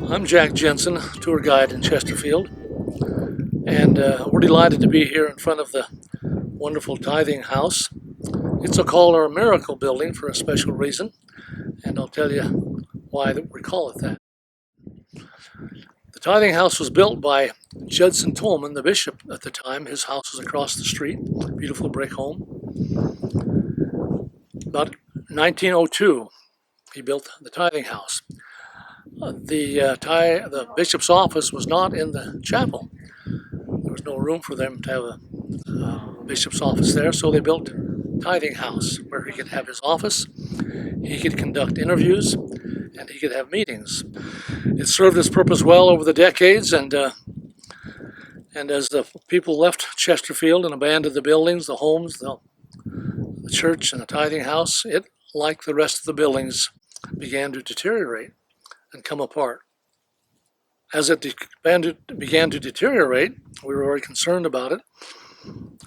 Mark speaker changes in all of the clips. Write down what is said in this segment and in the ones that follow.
Speaker 1: I'm Jack Jensen, tour guide in Chesterfield, and we're delighted to be here in front of the wonderful Tithing House. It's called our Miracle Building for a special reason, and I'll tell you why we call it that. The Tithing House was built by Jensen, the bishop at the time. His house was across the street, beautiful brick home. About 1902, he built the Tithing House. The bishop's office was not in the chapel. There was no room for them to have a bishop's office there, so they built Tithing House, where he could have his office, he could conduct interviews, and he could have meetings. It served its purpose well over the decades, and as the people left Chesterfield and abandoned the buildings, the homes, the church, and the Tithing House, it, like the rest of the buildings, began to deteriorate and come apart. As it began to deteriorate, we were very concerned about it,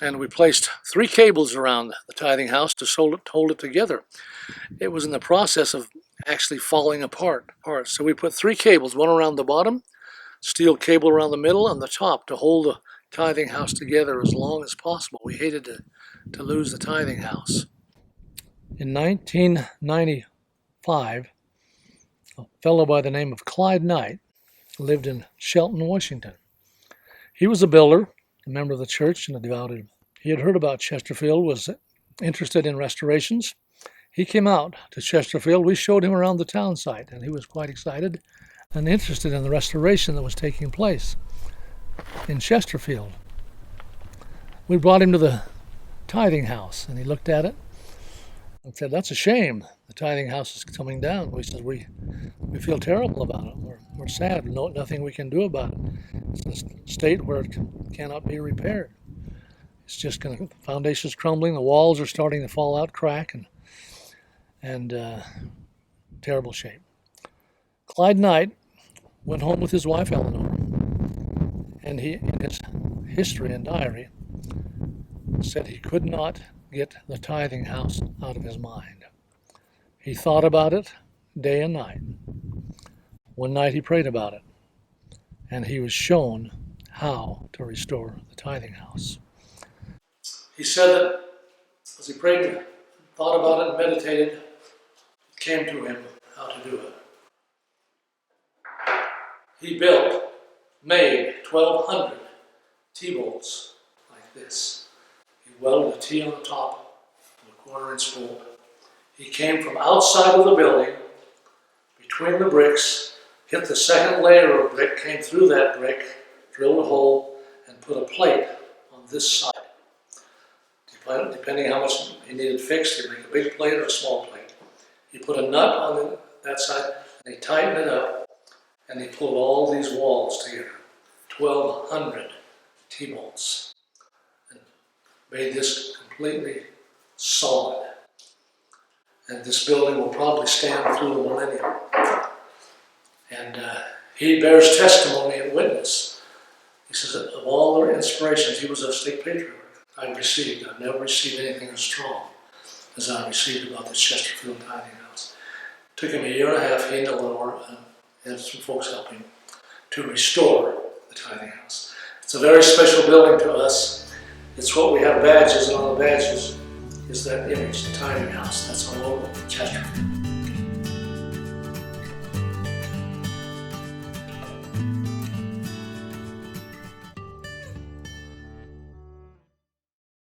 Speaker 1: and we placed 3 cables around the Tithing House to hold it together. It was in the process of actually falling apart. So we put 3 cables, one around the bottom, steel cable around the middle, and the top to hold the Tithing House together as long as possible. We hated to lose the Tithing House. In 1995, a fellow by the name of Clyde Knight lived in Shelton, Washington. He was a builder, a member of the church, and a devoted. He had heard about Chesterfield, was interested in restorations. He came out to Chesterfield. We showed him around the town site, and he was quite excited and interested in the restoration that was taking place in Chesterfield. We brought him to the Tithing House, and he looked at it and said, "That's a shame. The Tithing House is coming down." We said, we feel terrible about it. We're sad. Nothing we can do about it. It's a state where it cannot be repaired. It's just the foundation's crumbling. The walls are starting to fall out, crack, and terrible shape. Clyde Knight went home with his wife Eleanor, and he, in his history and diary, said he could not get the Tithing House out of his mind. He thought about it day and night. One night he prayed about it, and he was shown how to restore the Tithing House. He said that as he prayed, thought about it, and meditated, it came to him how to do it. He made 1,200 T-bolts like this. He welded a T on the top of a 1/4-inch bolt. He came from outside of the building, between the bricks, hit the second layer of brick, came through that brick, drilled a hole, and put a plate on this side. Depending how much he needed fixed, he'd make a big plate or a small plate. He put a nut on that side, and he tightened it up, and he pulled all these walls together, 1,200 T-bolts, and made this completely solid. And this building will probably stand through the millennium. And he bears testimony and witness. He says that of all the inspirations, he was a state patriarch I've never received anything as strong as I received about the Chesterfield Tithing House. It took him a year and a half, he and Eleanor, and some folks helping to restore the Tithing House. It's a very special building to us. It's what we have badges, and on the badges is that image, the Tithing House. That's our logo, Chesterfield.